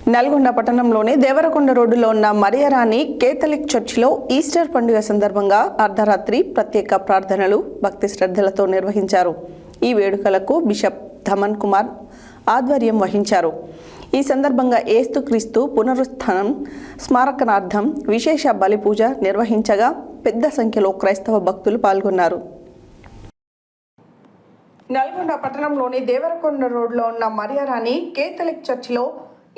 నల్గొండ పట్టణంలోని దేవరకొండ రోడ్డులో ఉన్న మరియరాణి కేథలిక్ చర్చిలో ఈస్టర్ పండుగ సందర్భంగా అర్ధరాత్రి ప్రత్యేక ప్రార్థనలు భక్తి శ్రద్ధలతో నిర్వహించారు. ఈ వేడుకలకు బిషప్ ధమన్ కుమార్ ఆధ్వర్యం వహించారు. ఈ సందర్భంగా యేసుక్రీస్తు పునరుత్థానం స్మారకార్థం విశేష బలి పూజ నిర్వహించగా పెద్ద సంఖ్యలో క్రైస్తవ భక్తులు పాల్గొన్నారు. నల్గొండ పట్టణంలోని దేవరకొండ రోడ్లో ఉన్న మరియరాణి కేథలిక్ చర్చిలో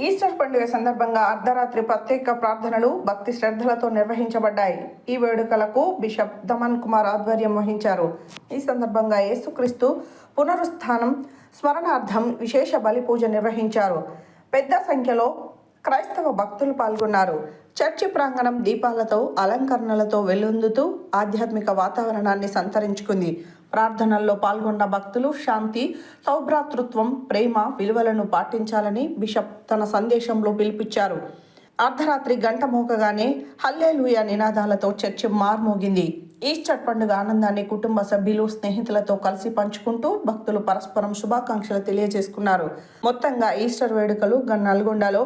ఈస్టర్ పండుగ సందర్భంగా అర్ధరాత్రి ప్రత్యేక ప్రార్థనలు భక్తి శ్రద్ధలతో నిర్వహించబడ్డాయి. ఈ వేడుకలకు బిషప్ ధమన్ కుమార్ ఆధ్వర్యం వహించారు. ఈ సందర్భంగా యేసుక్రీస్తు పునరుత్థానం స్మరణార్థం విశేష బలి పూజ నిర్వహించారు. పెద్ద సంఖ్యలో క్రైస్తవ భక్తులు పాల్గొన్నారు. చర్చి ప్రాంగణం దీపాలతో అలంకరణలతో వెల్లుందుతూ ఆధ్యాత్మిక వాతావరణాన్ని సంతరించుకుంది. ప్రార్థనల్లో పాల్గొన్న భక్తులు శాంతి, సౌభ్రాతృత్వం, ప్రేమ విలువలను పాటించాలని బిషప్ తన సందేశంలో పిలుపుచ్చారు. అర్ధరాత్రి గంట మోకగానే హల్లెలూయా నినాదాలతో చర్చి మార్మోగింది. ఈస్టర్ పండుగ ఆనందాన్ని కుటుంబ సభ్యులు, స్నేహితులతో కలిసి పంచుకుంటూ భక్తులు పరస్పరం శుభాకాంక్షలు తెలియజేసుకున్నారు. మొత్తంగా ఈస్టర్ వేడుకలు నల్గొండలో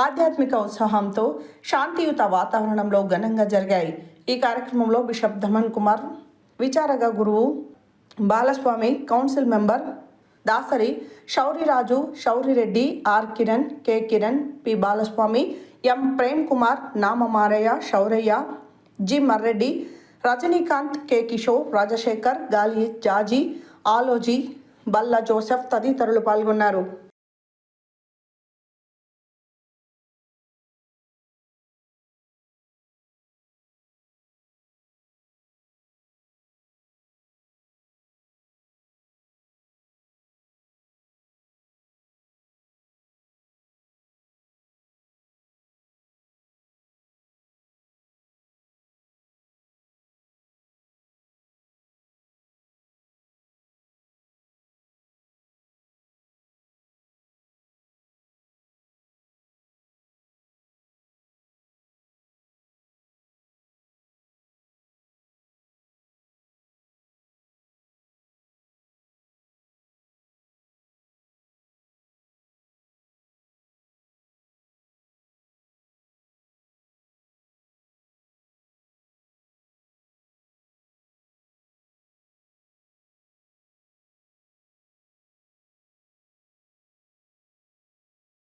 ఆధ్యాత్మిక ఉత్సాహంతో శాంతియుత వాతావరణంలో ఘనంగా జరిగాయి. ఈ కార్యక్రమంలో బిషప్ ధమన్ కుమార్, విచారక గురువు Balaswamy, council member Dasari Shauriraju, Shaurireddy, R Kiran, K Kiran, P Balaswamy, M Prem Kumar, Nama Marayya, Shaurayya, G Marreddy, Rajinikanth, K Kishore, Rajashekar, Gali Jaji, ఆలోజీ, Balla Joseph తదితరులు పాల్గొన్నారు.